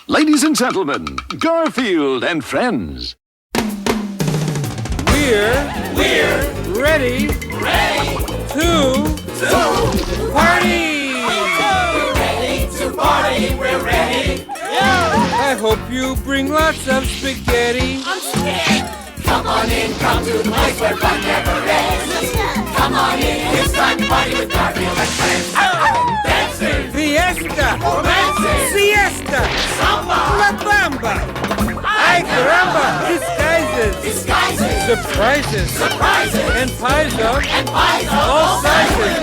Ladies and gentlemen, Garfield and friends. We're ready to party! We're ready to party, we're ready. I hope you bring lots of spaghetti. I'm scared. Come on in, come to the place where fun never ends. Come on in, it's time to party with Garfield and friends. Dancing, Fiesta, romancing, siesta, samba, la bamba. Ay caramba, disguises, surprises, and pies of all sizes.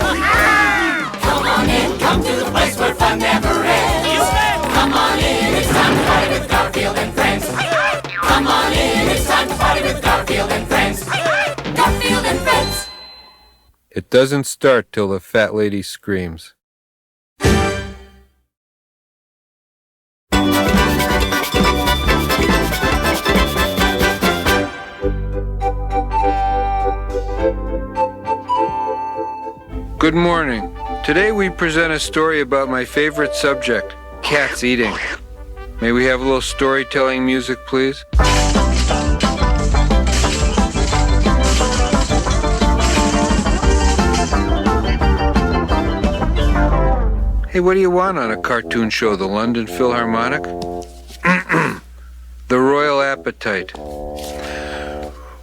Come on in, come to the place where fun never ends. Come on in, it's time to party with Garfield and friends. Come on in, it's time to party with Garfield and friends. Garfield and friends. It doesn't start till the fat lady screams. Good morning. Today we present a story about my favorite subject, cats eating. May we have a little storytelling music, please? Hey, what do you want on a cartoon show, the London Philharmonic? The Royal Appetite.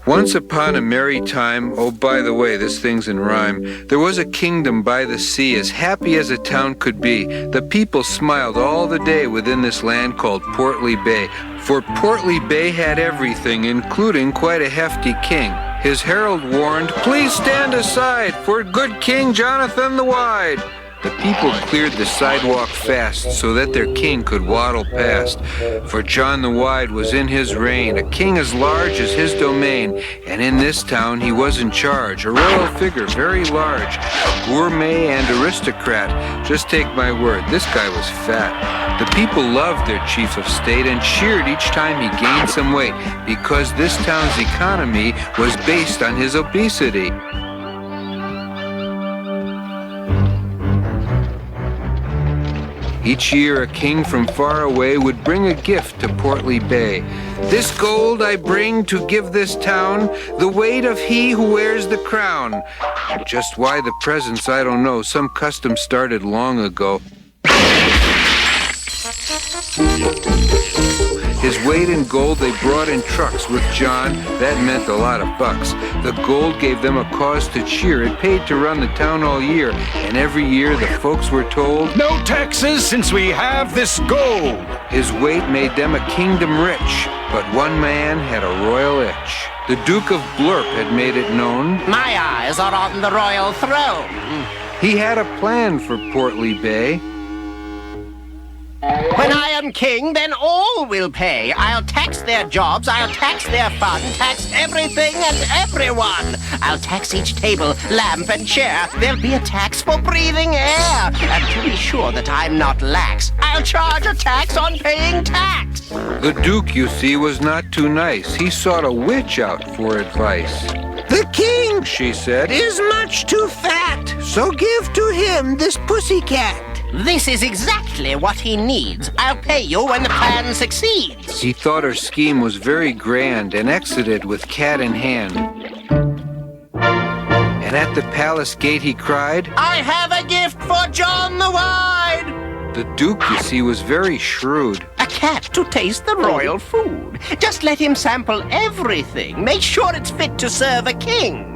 Once upon a merry time, oh, by the way, this thing's in rhyme, there was a kingdom by the sea as happy as a town could be. The people smiled all the day within this land called Portly Bay. For Portly Bay had everything, including quite a hefty king. His herald warned, "Please stand aside for good King Jonathan the Wide." The people cleared the sidewalk fast so that their king could waddle past. For John the Wide was in his reign, a king as large as his domain. And in this town he was in charge, a royal figure very large, a gourmet and aristocrat. Just take my word, this guy was fat. The people loved their chief of state and cheered each time he gained some weight, because this town's economy was based on his obesity. Each year a king from far away would bring a gift to Portly Bay. "This gold I bring to give this town the weight of he who wears the crown." Just why the presents, I don't know. Some custom started long ago. His weight in gold they brought in trucks. With John, that meant a lot of bucks. The gold gave them a cause to cheer. It paid to run the town all year. And every year the folks were told, "No taxes since we have this gold." His weight made them a kingdom rich. But one man had a royal itch. The Duke of Blurp had made it known. My eyes are on the royal throne. He had a plan for Portly Bay. When I am king, then all will pay. I'll tax their jobs, I'll tax their fun, tax everything and everyone. I'll tax each table, lamp and chair. There'll be a tax for breathing air. And to be sure that I'm not lax, I'll charge a tax on paying tax. The Duke, you see, was not too nice. He sought a witch out for advice. "The king," she said, "is much too fat, so give to him this pussycat." This is exactly what he needs. I'll pay you when the plan succeeds. He thought her scheme was very grand and exited with cat in hand. And at the palace gate he cried, I have a gift for John the Wide. The Duke, you see, was very shrewd. A cat to taste the royal food. Just let him sample everything. Make sure it's fit to serve a king.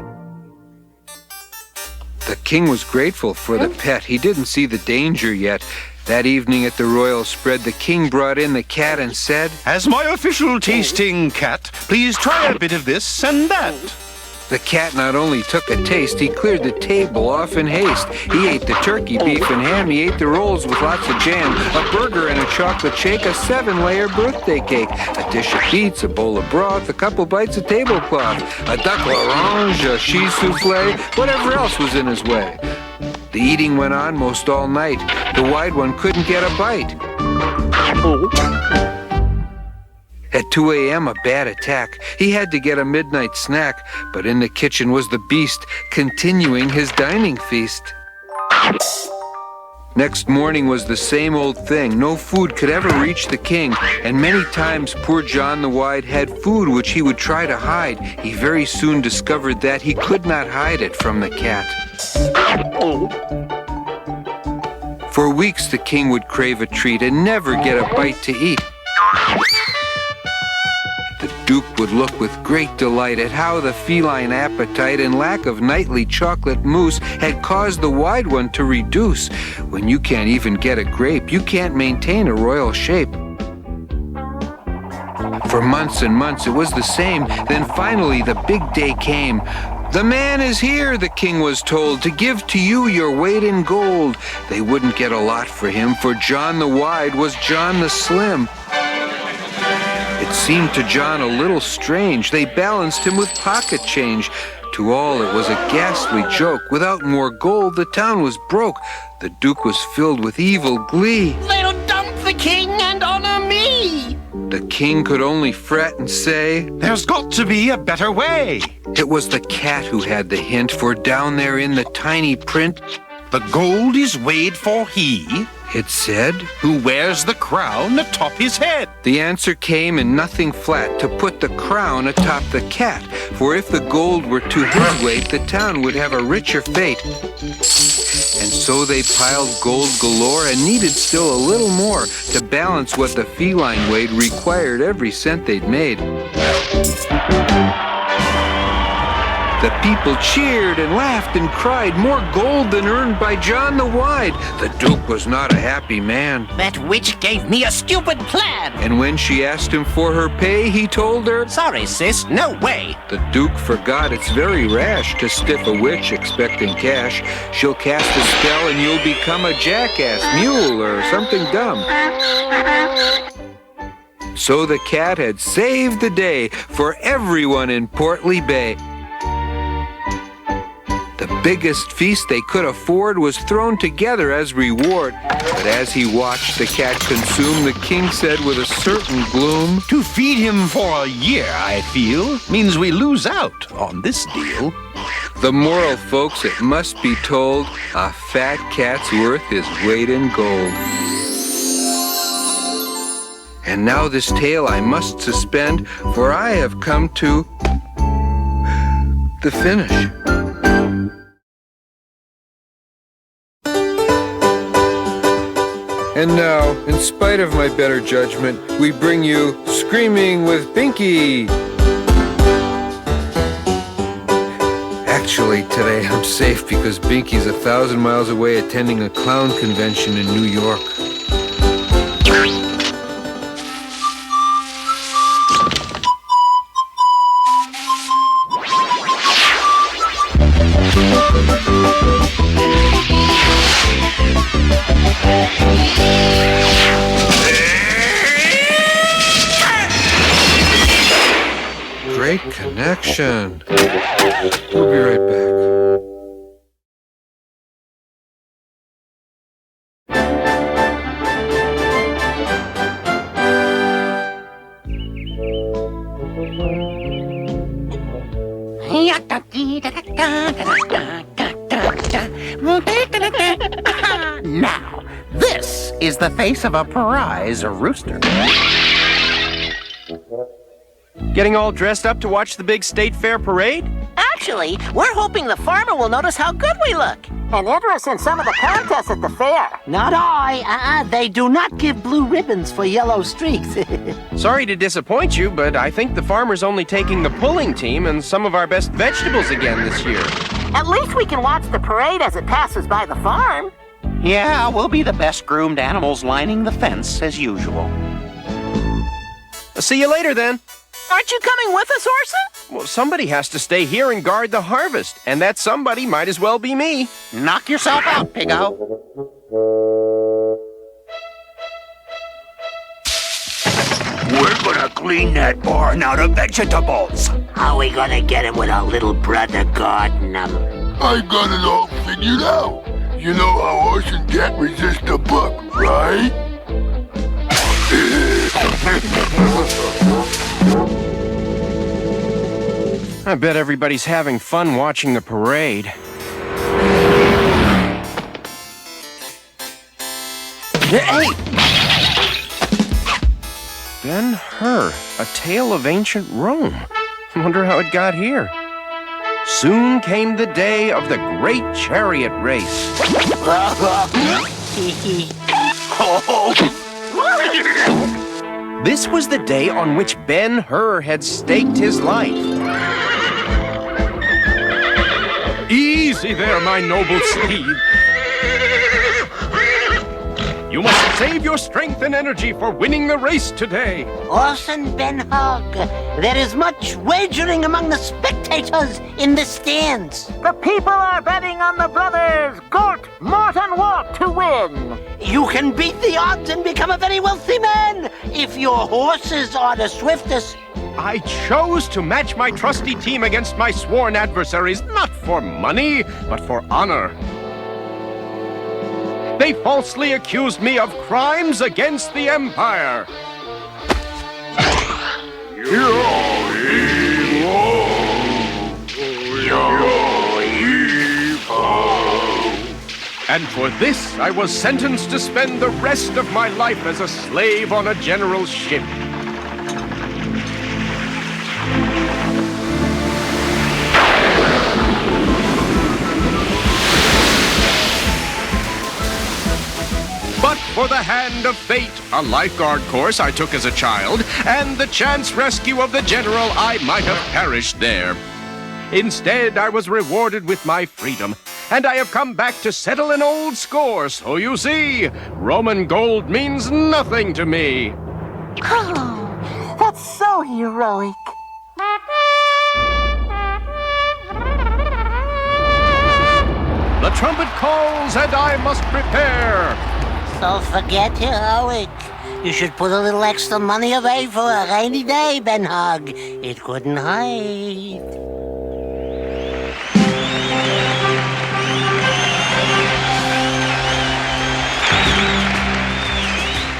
The king was grateful for the pet. He didn't see the danger yet. That evening at the royal spread, the king brought in the cat and said, "As my official tasting cat, please try a bit of this and that." The cat not only took a taste, he cleared the table off in haste. He ate the turkey, beef, and ham. He ate the rolls with lots of jam, a burger and a chocolate shake, a 7-layer birthday cake, a dish of beets, a bowl of broth, a couple bites of tablecloth, a duck l'orange, a cheese souffle, whatever else was in his way. The eating went on most all night. The Wide One couldn't get a bite. At 2 a.m., a bad attack. He had to get a midnight snack, but in the kitchen was the beast, continuing his dining feast. Next morning was the same old thing. No food could ever reach the king, and many times poor John the Wide had food which he would try to hide. He very soon discovered that he could not hide it from the cat. For weeks the king would crave a treat and never get a bite to eat. The Duke would look with great delight at how the feline appetite and lack of nightly chocolate mousse had caused the Wide One to reduce. When you can't even get a grape, you can't maintain a royal shape. For months and months it was the same. Then finally the big day came. "The man is here," the king was told, "to give to you your weight in gold." They wouldn't get a lot for him, for John the Wide was John the Slim. It seemed to John a little strange. They balanced him with pocket change. To all it was a ghastly joke. Without more gold, the town was broke. The Duke was filled with evil glee. They'll dump the king and honor me. The king could only fret and say, There's got to be a better way. It was the cat who had the hint, for down there in the tiny print, The gold is weighed for he it said, who wears the crown atop his head. the answer came in nothing flat, to put the crown atop the cat. For if the gold were to his weight, the town would have a richer fate. And so they piled gold galore and needed still a little more to balance what the feline weighed required every cent they'd made. The people cheered and laughed and cried, more gold than earned by John the Wide. The Duke was not a happy man. That witch gave me a stupid plan. And when she asked him for her pay, he told her, Sorry, sis, no way. The Duke forgot it's very rash to stiff a witch expecting cash. She'll cast a spell and you'll become a jackass, mule, or something dumb. So the cat had saved the day for everyone in Portly Bay. The biggest feast they could afford was thrown together as reward. But as he watched the cat consume, the king said with a certain gloom, To feed him for a year, I feel, means we lose out on this deal. The moral, folks, it must be told, a fat cat's worth his weight in gold. And now this tale I must suspend, for I have come to the finish. And now, in spite of my better judgment, we bring you Screaming with Pinky. Actually, today I'm safe because Binky's 1,000 miles away attending a clown convention in New York. Great connection. We'll be right back. Now, this is the face of a prize rooster. Getting all dressed up to watch the big state fair parade? Actually, we're hoping the farmer will notice how good we look and enter us in some of the contests at the fair. Not I. They do not give blue ribbons for yellow streaks. Sorry to disappoint you, but I think the farmer's only taking the pulling team and some of our best vegetables again this year. At least we can watch the parade as it passes by the farm. Yeah, we'll be the best groomed animals lining the fence as usual. See you later, then. Aren't you coming with us, Orson? Well, somebody has to stay here and guard the harvest, and that somebody might as well be me. Knock yourself out, Piggo. We're gonna clean that barn out of vegetables. How are we gonna get him with our little brother guarding him? I got it all figured out. You know how Orson can't resist a book, right? I bet everybody's having fun watching the parade. Hey! Ben-Hur, A Tale of Ancient Rome. Wonder how it got here. Soon came the day of the great chariot race. This was the day on which Ben-Hur had staked his life. Easy there, my noble steed. You must save your strength and energy for winning the race today. Orson Ben-Hug, there is much wagering among the spectators in the stands. The people are betting on the brothers Gort, Mort, and Walt to win. You can beat the odds and become a very wealthy man if your horses are the swiftest. I chose to match my trusty team against my sworn adversaries, not for money, but for honor. They falsely accused me of crimes against the Empire. And for this, I was sentenced to spend the rest of my life as a slave on a general's ship. But for the hand of fate, a lifeguard course I took as a child, and the chance rescue of the general, I might have perished there. Instead, I was rewarded with my freedom, and I have come back to settle an old score, so you see, Roman gold means nothing to me. Oh, that's so heroic. The trumpet calls, and I must prepare. So forget heroic. You should put a little extra money away for a rainy day, Ben-Hug. It couldn't hurt.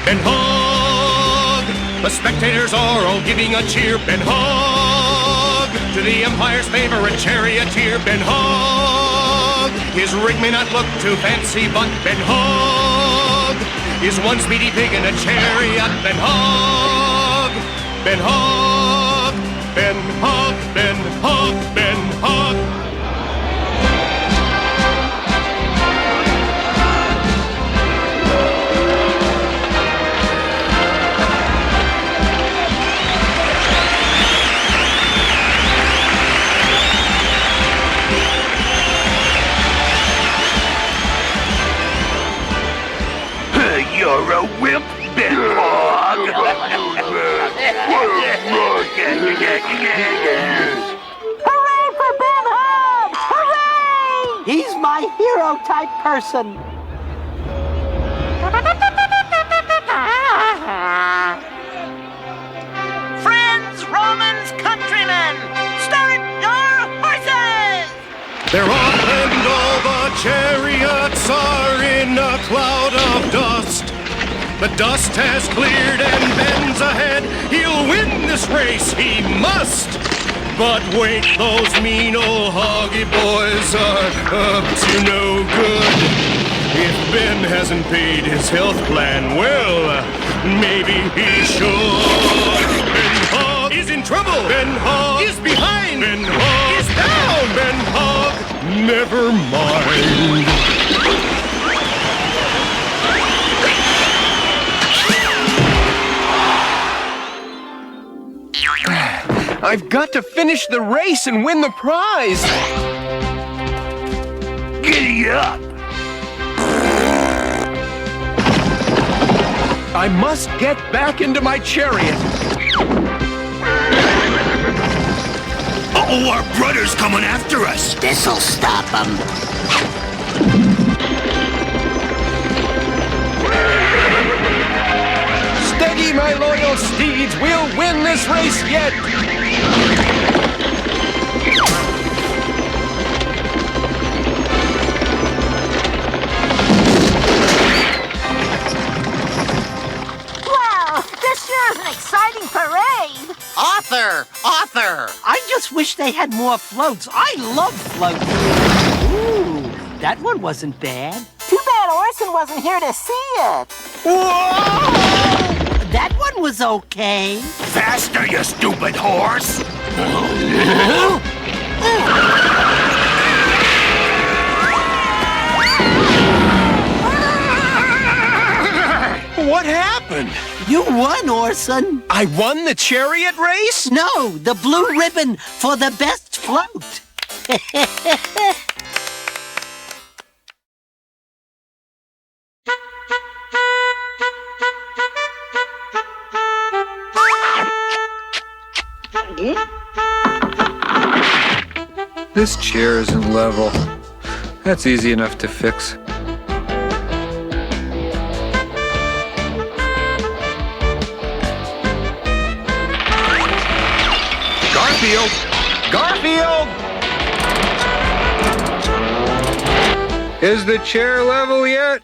Ben-Hug! The spectators are all giving a cheer. Ben-Hug! To the Empire's favorite charioteer. Ben-Hug! His rig may not look too fancy, but Ben-Hug is one speedy pig in a chariot. Ben-Hug! Ben-Hug! Ben-Hug! Ben-Hug! Ben-Hug! You're a wimp, Ben-Hog. Hooray for Ben-Hug! Hooray! He's my hero-type person. Friends, Romans, countrymen, start your horses! They're off and all the chariots are in a cloud of dust. The dust has cleared and Ben's ahead. He'll win this race, he must. But wait, those mean old hoggy boys are up to no good. If Ben hasn't paid his health plan, well, maybe he should. Ben-Hog is in trouble. Ben-Hog is behind. Ben-Hog is down. Ben-Hog, never mind. I've got to finish the race and win the prize. Giddy up. I must get back into my chariot. Uh-oh, our brother's coming after us. This'll stop him. Steady, my loyal steeds. We'll win this race yet. Wow, this sure is an exciting parade. Author! I just wish they had more floats. I love floats. Ooh, that one wasn't bad. Too bad glad Orson wasn't here to see it. Whoa! That one was okay. Faster, you stupid horse! What happened? You won, Orson. I won the chariot race? No, the blue ribbon for the best float. This chair isn't level. That's easy enough to fix. Garfield! Garfield! Is the chair level yet?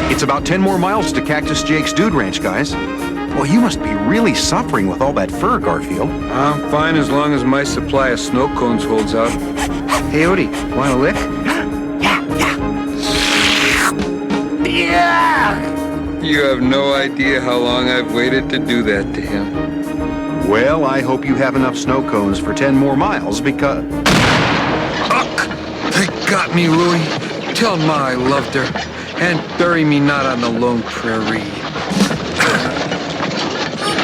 It's about 10 more miles to Cactus Jake's Dude Ranch, guys. Well, you must be really suffering with all that fur, Garfield. I'm fine as long as my supply of snow cones holds out. Hey, Odie, want a lick? Yeah! You have no idea how long I've waited to do that to him. Well, I hope you have enough snow cones for 10 more miles because... Ugh! They got me, Louie. Tell Ma I loved her. And bury me not on the lone prairie.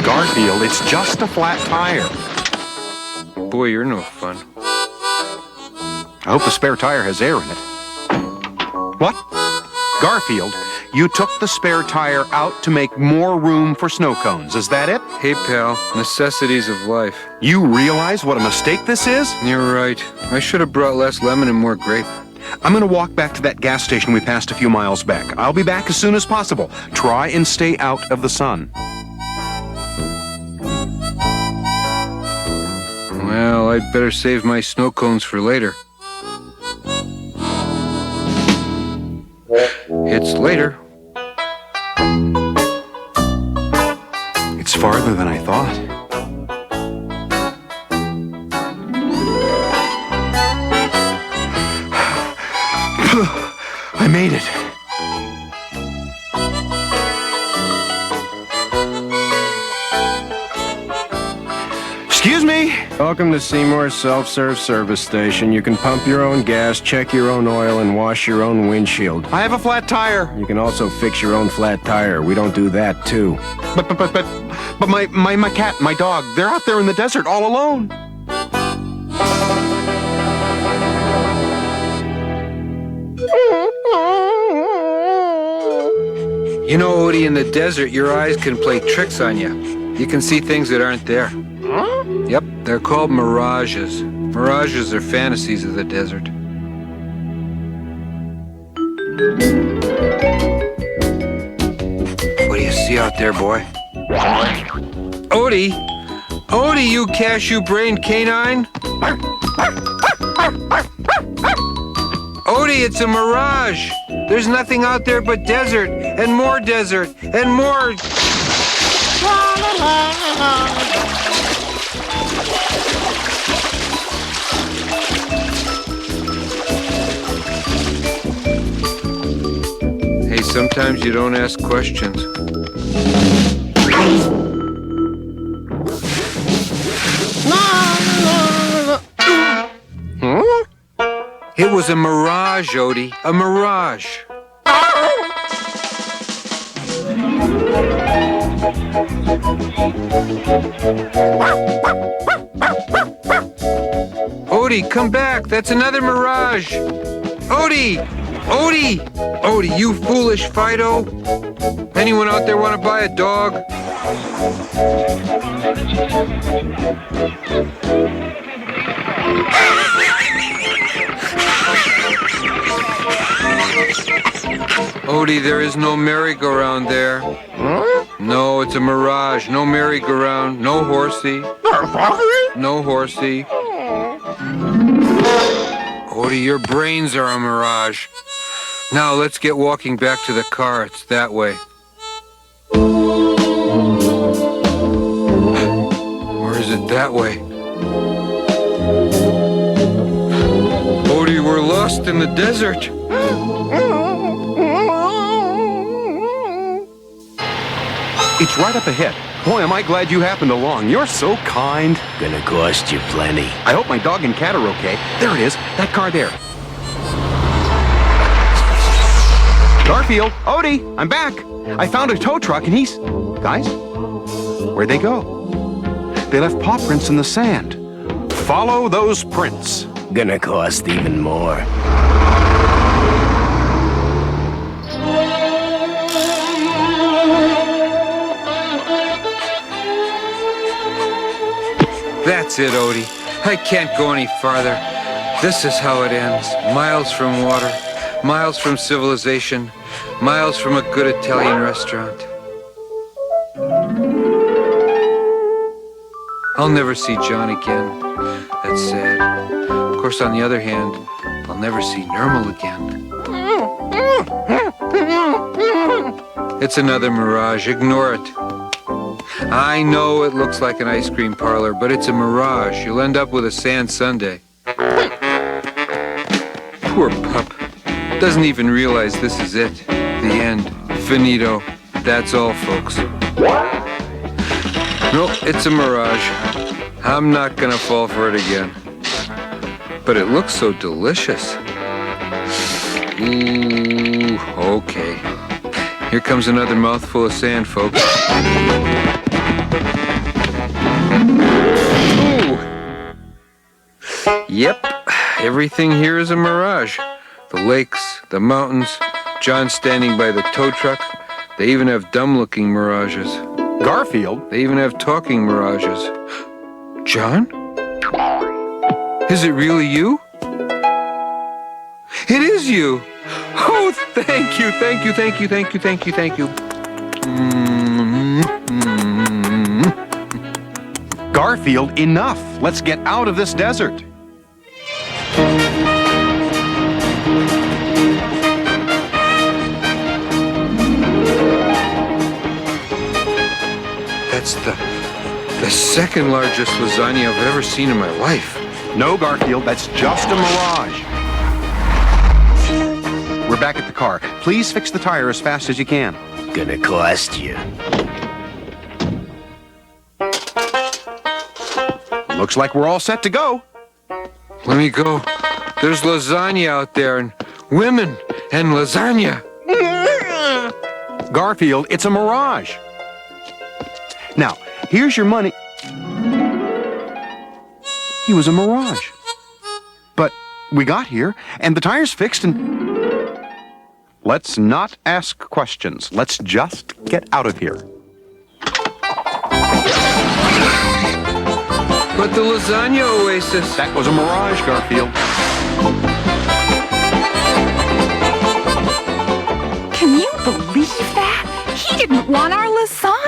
Garfield, it's just a flat tire. Boy, you're no fun. I hope the spare tire has air in it. What? Garfield, you took the spare tire out to make more room for snow cones. Is that it? Hey, pal. Necessities of life. You realize what a mistake this is? You're right. I should have brought less lemon and more grape. I'm going to walk back to that gas station we passed a few miles back. I'll be back as soon as possible. Try and stay out of the sun. Well, I'd better save my snow cones for later. It's later. It's farther than I thought. I made it. Excuse me. Welcome to Seymour's self-serve service station. You can pump your own gas, check your own oil, and wash your own windshield. I have a flat tire. You can also fix your own flat tire. We don't do that, too. But my cat, my dog, they're out there in the desert all alone. You know, Odie, in the desert, your eyes can play tricks on you. You can see things that aren't there. Huh? Yep, they're called mirages. Mirages are fantasies of the desert. What do you see out there, boy? Odie! Odie, you cashew-brained canine! Odie, it's a mirage! There's nothing out there but desert, and more desert, and more... Hey, sometimes you don't ask questions. Huh? It was a mirage, Odie. A mirage. Odie, come back. That's another mirage. Odie! Odie! Odie, you foolish Fido. Anyone out there want to buy a dog? Odie, there is no merry-go-round there. Huh? No, it's a mirage. No merry-go-round. No horsey. No horsey. Odie, your brains are a mirage. Now let's get walking back to the car. It's that way. Where is it it that way. Odie, we're lost in the desert. It's right up ahead. Boy, am I glad you happened along. You're so kind. Gonna cost you plenty. I hope my dog and cat are okay. There it is. That car there. Garfield, Odie, I'm back. I found a tow truck and he's... Guys, where'd they go? They left paw prints in the sand. Follow those prints. Gonna cost even more. That's it, Odie. I can't go any farther. This is how it ends. Miles from water, miles from civilization, miles from a good Italian restaurant. I'll never see John again. That's sad. Of course, on the other hand, I'll never see Nermal again. It's another mirage. Ignore it. I know it looks like an ice cream parlor, but it's a mirage. You'll end up with a sand sundae. Poor pup. Doesn't even realize this is it. The end. Finito. That's all, folks. No, it's a mirage. I'm not gonna fall for it again. But it looks so delicious. Ooh, okay. Here comes another mouthful of sand, folks. Ooh. Yep, everything here is a mirage. The lakes, the mountains, John standing by the tow truck. They even have dumb-looking mirages. Garfield? They even have talking mirages. John? Is it really you? It is you! Oh, thank you, thank you, thank you, thank you, thank you, thank you. Garfield, enough. Let's get out of this desert. That's the second largest lasagna I've ever seen in my life. No, Garfield, that's just a mirage. We're back at the car. Please fix the tire as fast as you can. Gonna cost you. Looks like we're all set to go. Let me go. There's lasagna out there, and women, and lasagna. Garfield, it's a mirage. Now, here's your money. He was a mirage. But we got here, and the tire's fixed, and... Let's not ask questions. Let's just get out of here. But the lasagna oasis... That was a mirage, Garfield. Can you believe that? He didn't want our lasagna.